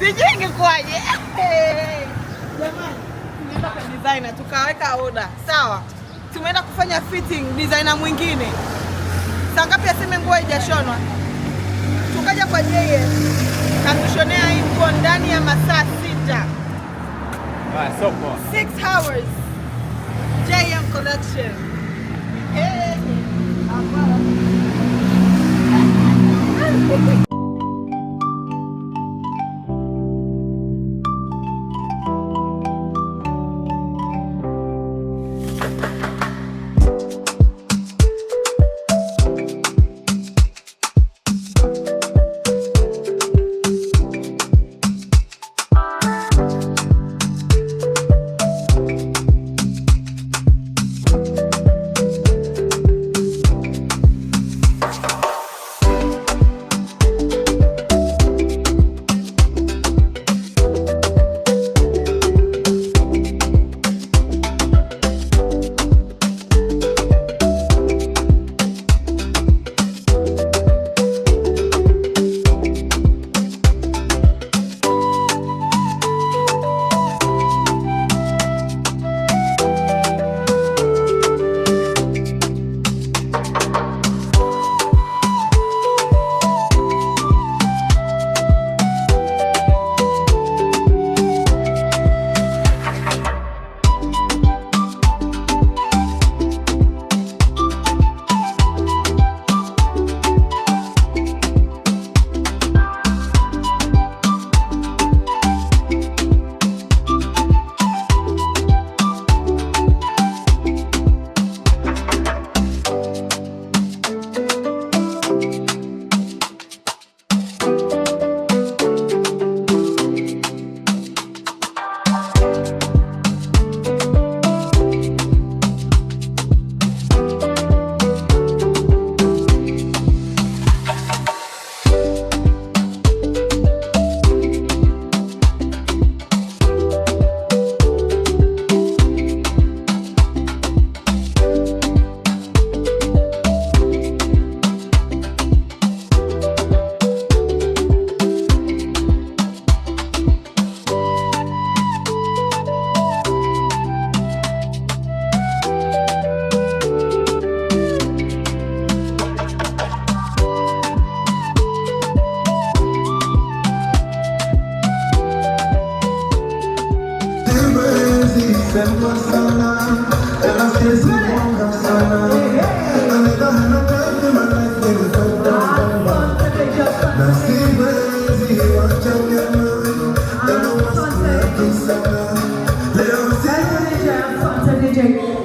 Sijui ingekuaje. Jamani, tumeenda kwa designer tukaweka order. Sawa. Tumeenda kufanya fitting designer mwingine. Saa ngapi aseme nguo haijashonwa? Tukaja kwa JS. Katushonea hii nguo ndani ya masaa 6. So poa. 6 hours. JM collection. Hey.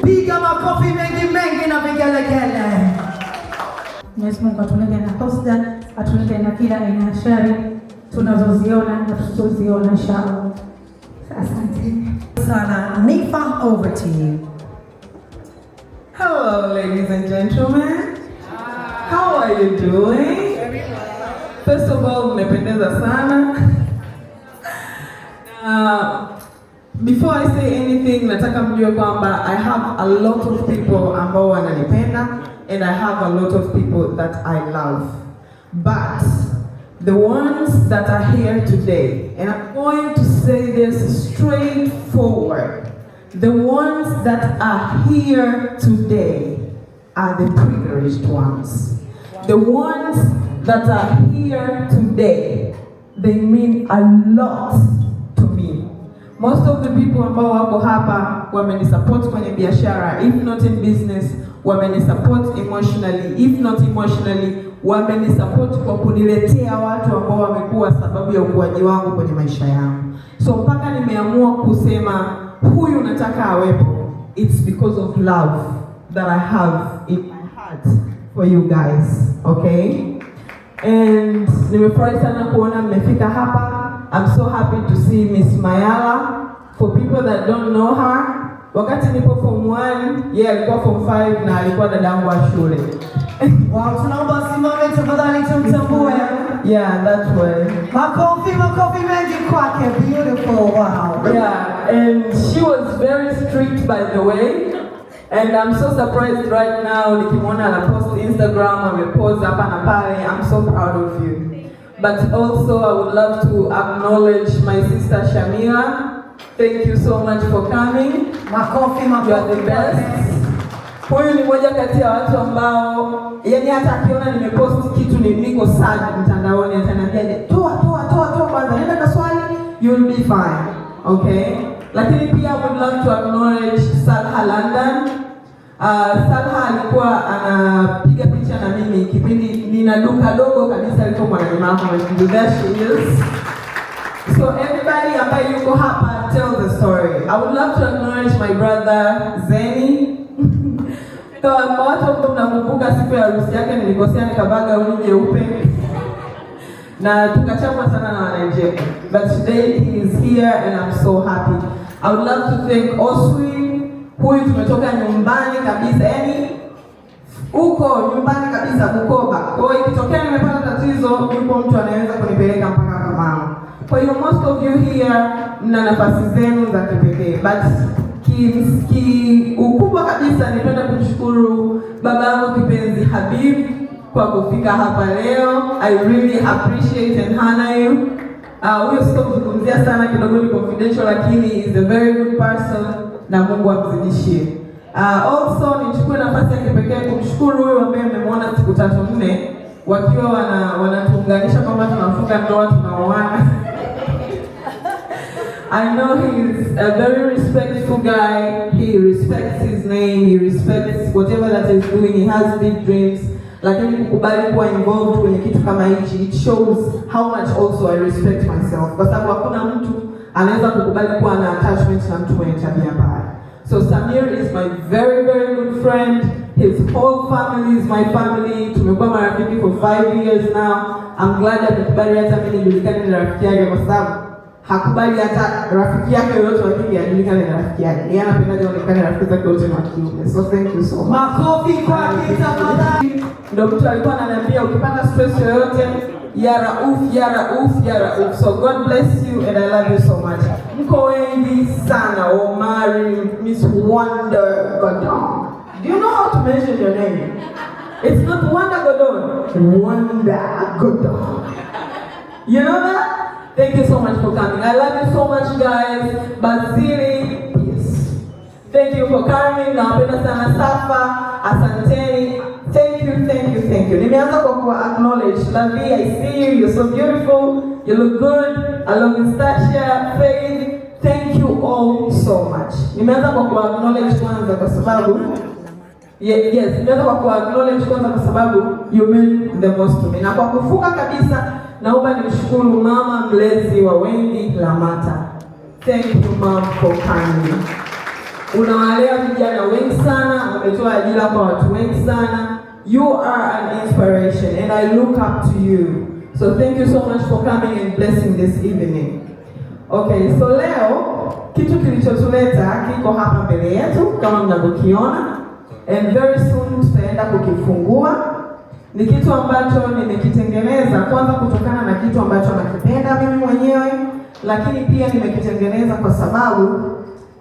Piga makofi mengi na vigelegele. Mwenyezi Mungu atulinde na husda, atulinde na kila aina ya shari tunazoziona na tusizoziona inshallah. Asante sana. Nifa, over to you. Hello ladies and gentlemen. How are you doing? First of all, mmependeza sana. Before I say anything, nataka mjue kwamba I have a lot of people ambao wananipenda and I have a lot of people that I love. But the ones that are here today, and I'm going to say this straightforward, the ones that are here today are the privileged ones. The ones that are here today, they mean a lot to me. Most of the people ambao wako hapa wamenisupport kwenye biashara, if not in business, wamenisupport emotionally, if not emotionally, wamenisupport kwa kuniletea watu ambao wamekuwa sababu ya ukuaji wangu kwenye maisha yangu. So mpaka nimeamua kusema huyu nataka awepo, it's because of love that I have in my heart for you guys, okay? And nimefurahi sana kuona mmefika hapa. I'm so happy to see Miss Mayala. For people that don't know her, wakati nipo form 1, yeye alikuwa form 5 na alikuwa dadangu wa shule. Wow, tunaomba simame tafadhali tumtambue. Yeah, that way. Makofi mengi kwake. Beautiful, wow. Yeah, and she was very strict by the way. And I'm so surprised right now nikimwona ana post Instagram, amepost hapa na pale. I'm so proud of you. but also I would love to acknowledge my sister Shamira. Thank you so much for coming. Makofi, You are the best. Huyu ni moja kati ya watu ambao yani hata akiona nimepost kitu niko sad mtandaoni ataniambia toa kwanza nenda kwa swali, you'll be fine. Okay? Lakini pia I would love to acknowledge Salha London. Salha alikuwa anapiga picha na mimi kipindi nina duka dogo kabisa alikuwa mwananimamu. There she is. So everybody ambaye yuko hapa, tell the story. I would love to acknowledge my brother Zeni. So watu ambao mnakumbuka siku ya harusi yake nilikosea nikavaga gauni jeupe na tukachapwa sana na Wanigeria. But today he is here and I'm so happy. I would love to thank Oswi. Huyu tumetoka nyumbani kabisa, yani uko nyumbani kabisa Bukoba. Kwa hiyo ikitokea nimepata tatizo, yupo mtu anaweza kunipeleka mpaka kwa mama. Kwa hiyo most of you here mna nafasi zenu za kipekee. But ukubwa kabisa nipenda kumshukuru baba yangu kipenzi Habib kwa kufika hapa leo. I really appreciate and honor you. Huyo sitomzungumzia sana, kidogo ni confidential, lakini is a very good person na Mungu amzidishie. Also nichukue nafasi ya kipekee kumshukuru huyo ambaye mmemwona siku 3-4 wakiwa wanatuunganisha kwamba tunafunga ndoa tunaoana. I know he is a very respectful guy. He respects his name. He respects whatever that he's doing. He has big dreams. Lakini kukubali kuwa involved kwenye kitu kama hichi, it shows how much also I respect myself. Kwa sababu hakuna mtu anaweza kukubali kuwa na attachment na mtu mwenye tabia mbaya. So Samir is my very, very good friend. His whole family is my family. Tumekuwa marafiki for 5 years now. I'm glad amekubali hata mimi nijulikane na rafiki yake, kwa sababu hakubali hata rafiki yake yoyote wa kike ajulikane na rafiki yake. Yeye anapenda kuonekana rafiki zake wote ni wa kiume. So thank you so much. Makofi kwa tafadhali. Ndio mtu alikuwa ananiambia ukipata stress yoyote, ya Rauf, ya Rauf, ya Rauf. So God bless you and I love you so much. Mko wengi sana. Omari, Miss Wonder Godon. Do you know how to mention your name? It's not Wonder Godon. Wonder Godon. You know that? Thank you so much for coming. I love you so much, guys. Bazili, yes. Thank you for coming. Nawapenda sana Safa. Asanteni. Thank you, thank you, thank you. Nimeanza kwa acknowledge. Lavi, I see you. You're so beautiful. You look good. Along with Tasha, Faith. Thank you all so much. Nimeanza kwa acknowledge kwanza kwa sababu yes, nimeanza kwa acknowledge kwanza kwa sababu you mean the most to me. Na kwa kufuka kabisa naomba nimshukuru mama mlezi wa wengi Lamata. Thank you mom for coming. Unawalea vijana wengi sana, umetoa ajira kwa watu wengi sana. You are an inspiration and I look up to you. So thank you so much for coming and blessing this evening. Okay, so leo kitu kilichotuleta kiko hapa mbele yetu kama mnavyokiona, and very soon tutaenda kukifungua. Ni kitu ambacho nimekitengeneza kwanza kutokana na kitu ambacho nakipenda mimi mwenyewe, lakini pia nimekitengeneza kwa sababu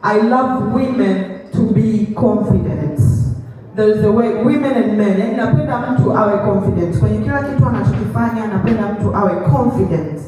I love women to be confident. There is a way, women and men, yani napenda mtu awe confident kwenye kila kitu anachokifanya. Napenda mtu awe confident.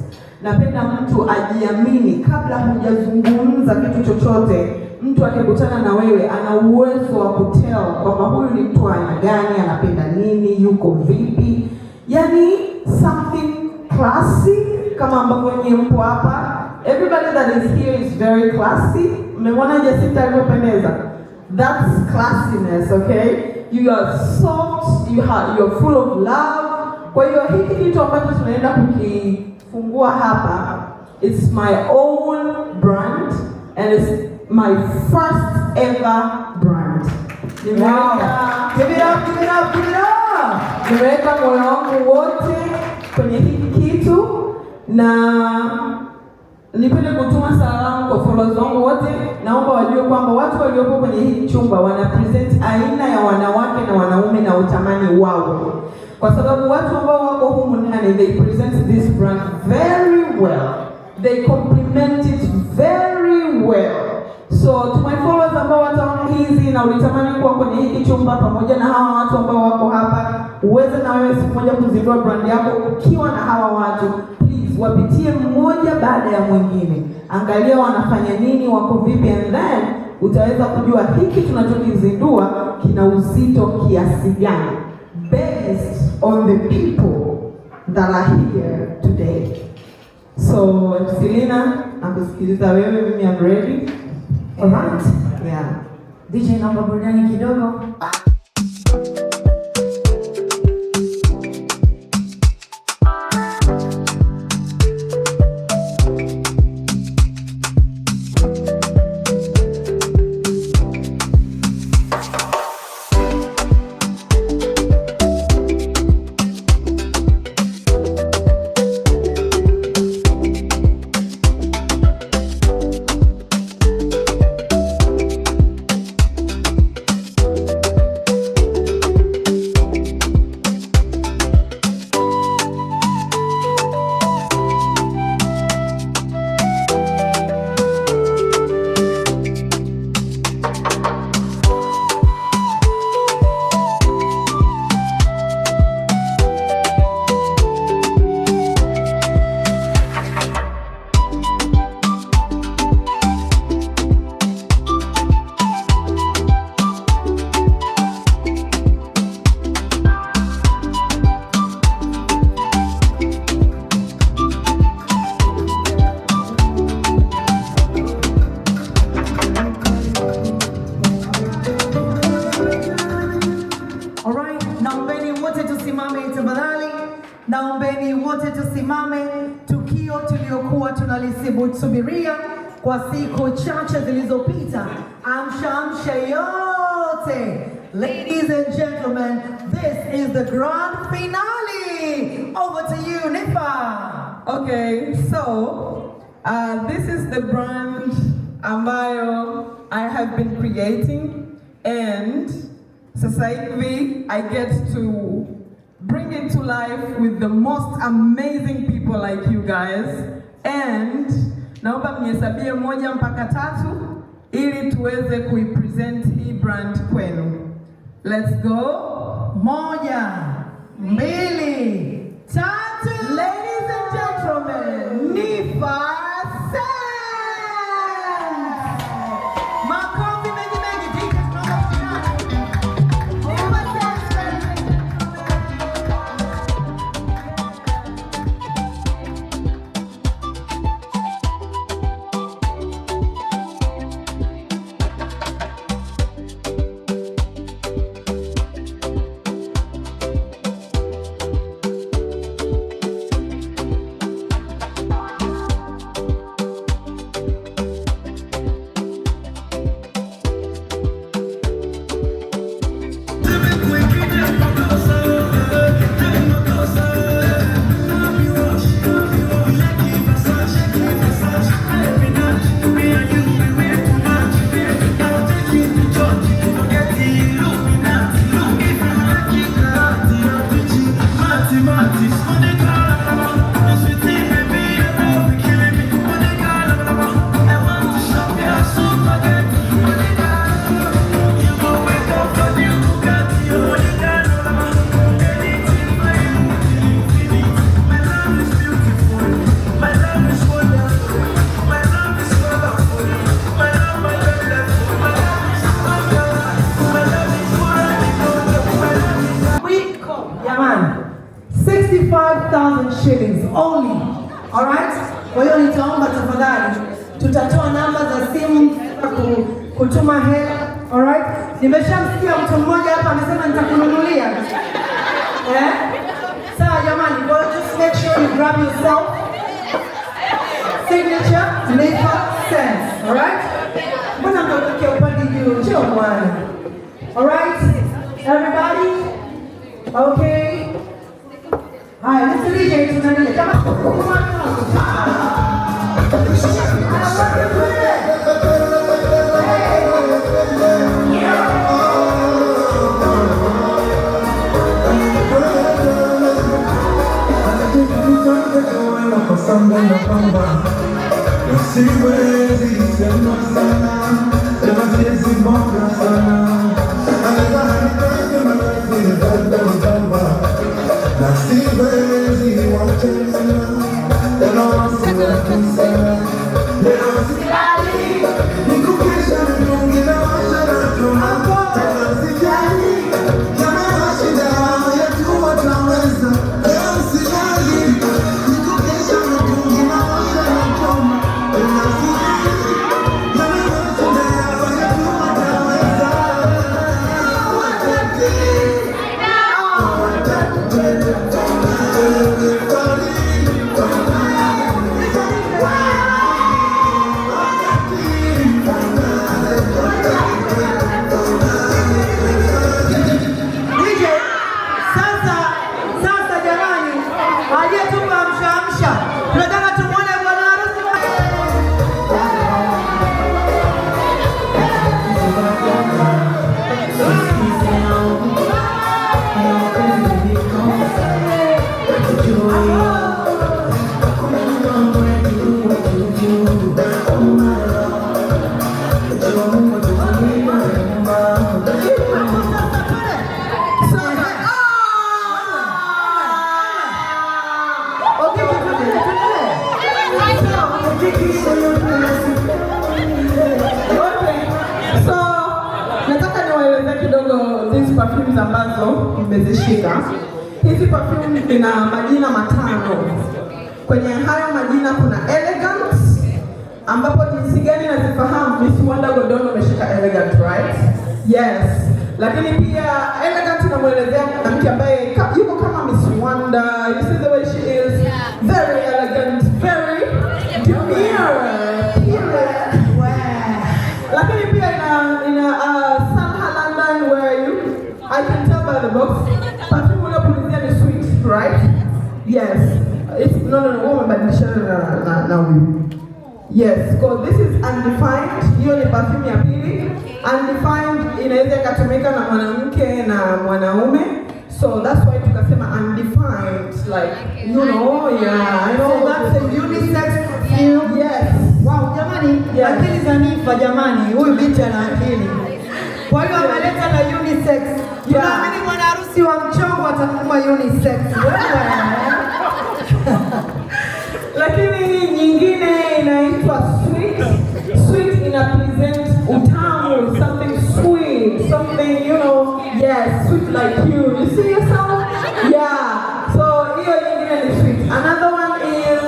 Napenda mtu ajiamini kabla hujazungumza kitu chochote. Mtu akikutana na wewe ana uwezo wa kutell kwamba huyu ni mtu aina gani, anapenda nini, yuko vipi. Yani something classy kama ambavyo nyinyi mpo hapa. Everybody that is here is very classy. Mmemwona Jessica alivyopendeza? That's classiness, okay? You are soft, you're full of love. Kwa hiyo hiki kitu ambacho tunaenda kukifungua hapa, it's my own brand and it's my first ever brand. Give it up, give it up, give it up. Nimeweka moyo wangu wote kwenye hiki kitu, na nipende kutuma salamu kwa followers wangu wote. Naomba wajue kwamba watu waliopo kwenye hii chumba wana present aina ya wanawake na wanaume na utamani wao, kwa sababu watu ambao wako humu ndani they present this brand very well, they complement it very well. So to my followers ambao wataona hizi na ulitamani kuwa kwenye hiki chumba pamoja na hawa watu ambao wako hapa, uweze na wewe siku moja kuzindua brand yako ukiwa na hawa watu. Please wapitie mmoja baada ya mwingine, angalia wanafanya nini, wako vipi, and then utaweza kujua hiki tunachokizindua kina uzito kiasi gani based on the people that are here today. So Selina, nakusikiliza wewe, mimi am ready. Alright. Yeah. DJ naomba burudani kidogo. Naombeni wote tusimame, tukio tuliokuwa tunalisubiria kwa siku chache zilizopita. Amsha yote. Ladies and gentlemen, this is the grand finale. Over to you, Nifa. Okay, so this is the brand ambayo I have been creating, and sasa hivi I get to bring it to life with the most amazing people like you guys, and naomba mnihesabie 1 mpaka 3 ili tuweze kuipresent hii brand kwenu. Let's go. 1, 2, 3. Ladies and gentlemen, Nifa Sense. Makofi mengi jika tunaona shillings only. Alright? Kwa hiyo nitaomba tafadhali tutatoa namba za simu kutuma hela. Alright? Nimeshamsikia mtu mmoja hapa amesema nitakununulia. Sawa jamani, go just make sure you grab yourself. Signature Nifa Sense. Alright? Mbona mtokea upande juu? Njoo bwana. Alright? Everybody? Okay. Hi, Mr. DJ, tunaendelea. Kama Siwezi amsha. Tunataka tumuone bwana harusi. Perfumes ambazo nimezishika. Hizi perfume zina majina matano. Kwenye hayo majina kuna Elegant, ambapo jinsi gani nazifahamu, Miss Wonder Godon ameshika Elegant, right? Yes. Lakini pia Elegant inamuelezea mwanamke ambaye yuko kama Miss Wonder. You see the way she is, very elegant, very demure. Lakini pia ina I can tell by the box. Perfume unapulizia ni sweet, right? Yes. It's no, umebadilishana na huyu. Yes, because this is undefined. Hiyo ni perfume ya pili. Undefined inaweza ikatumika na mwanamke na mwanaume. So that's why tukasema undefined, like, you know, yeah. I know that's a unisex perfume. Yes. Wow, jamani, akili za Nifa jamani. Huyu binti ana akili. Kwa hiyo ameleta na unisex. Tunaamini bwana harusi wa mchongo atakuwa unisex. Lakini nyingine inaitwa sweet. Sweet ina present utamu, something sweet, something, you know, yes, sweet like you. You see yourself? Yeah. So hiyo nyingine ni sweet. Another one is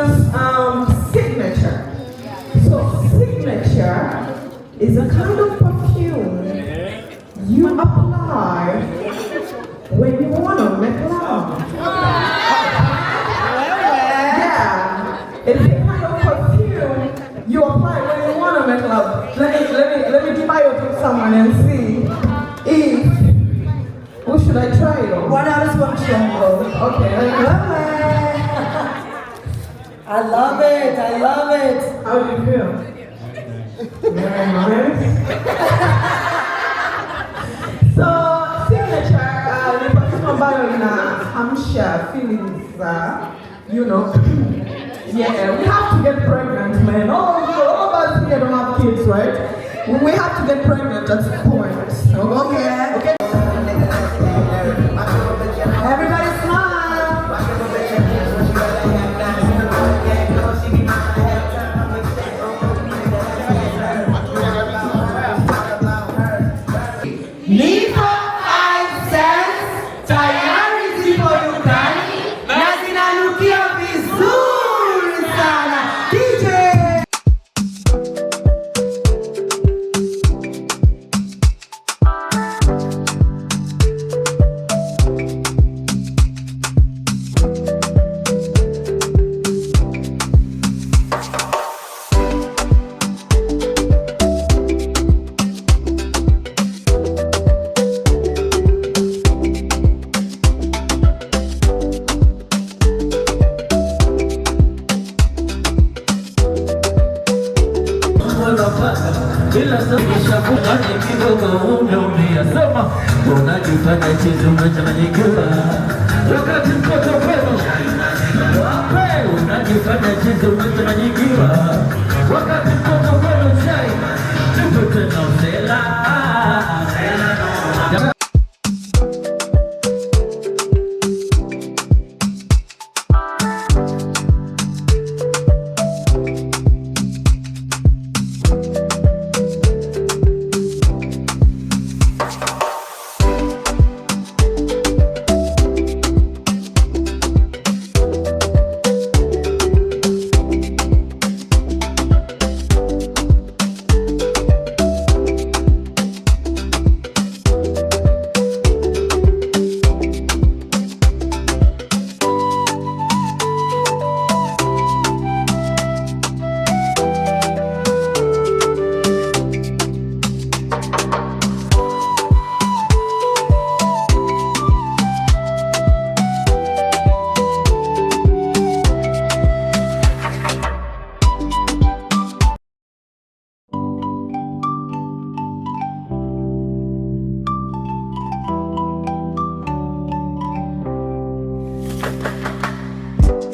signature. So signature is a kind of perfume you apply when you want to make love. Yeah, it's a kind of perfume you apply when you want to make love. Let me try it with someone and see if who should I try it on? One harusi wa mchongo. Okay. I love it. I love it. How do you feel? Very nice. So signature ni perfume ambayo inaamsha feelings, you know. Yeah, we have to get pregnant, man. All of us here don't have kids, right? We have to get pregnant at some point. Okay. Okay. Everybody smile. Nifa 5 cents tayari zipo dukani na zinanukia vizuri sana. DJ bila sabisha kufanya kidogo umeumia sema unajifanya chizi umechanganyikiwa wakati mtoto kwenu wape unajifanya chizi umechanganyikiwa wakati mtoto kwenu chai tupo tena